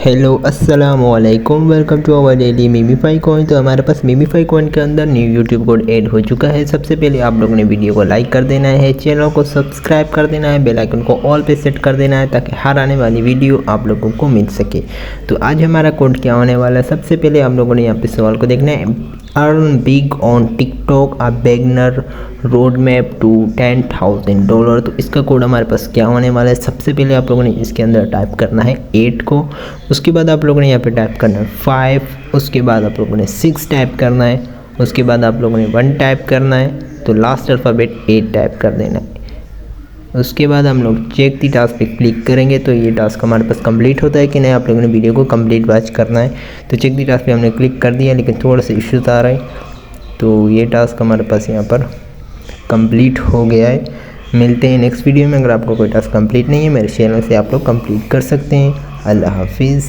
Hello अस्सलाम वालेकुम, welcome to our daily MemeFi coin. तो हमारे पास मीमीफाई कॉइन के अंदर न्यू यूट्यूब कोड ऐड हो चुका है। सबसे पहले आप लोगों ने वीडियो को लाइक कर देना है, चैनल को सब्सक्राइब कर देना है, बेल आइकन को ऑल पे सेट कर देना है ताकि हर आने वाली वीडियो आप लोगों को मिल सके। तो आज हमारा कोड क्या होने वाला है, सबसे पहले आप लोगों ने यहाँ पे सवाल को देखना है। Earn big on TikTok a beginner road map to $10,000। तो इसका कोड हमारे पास क्या होने वाला है, सबसे पहले आप लोगों ने इसके अंदर टाइप करना है 8 को, उसके बाद आप लोगों ने यहाँ पे टाइप करना है 5, उसके बाद आप लोगों ने 6 टाइप करना है, उसके बाद आप लोगों ने 1 टाइप करना है, तो लास्ट अल्फ़ाबेट 8 टाइप कर देना है। उसके बाद हम लोग चेक दी टास्क पे क्लिक करेंगे तो ये टास्क हमारे पास कंप्लीट होता है कि नहीं, आप लोगों ने वीडियो को कंप्लीट वॉच करना है। तो चेक दी टास्क पे हमने क्लिक कर दिया, लेकिन थोड़ा सा इश्यूज आ रहा है, तो ये टास्क हमारे पास यहाँ पर कंप्लीट हो गया है। मिलते हैं नेक्स्ट वीडियो में। अगर आपको कोई टास्क कंप्लीट नहीं है, मेरे चैनल से आप लोग कंप्लीट कर सकते हैं। अल्लाह हाफिज़।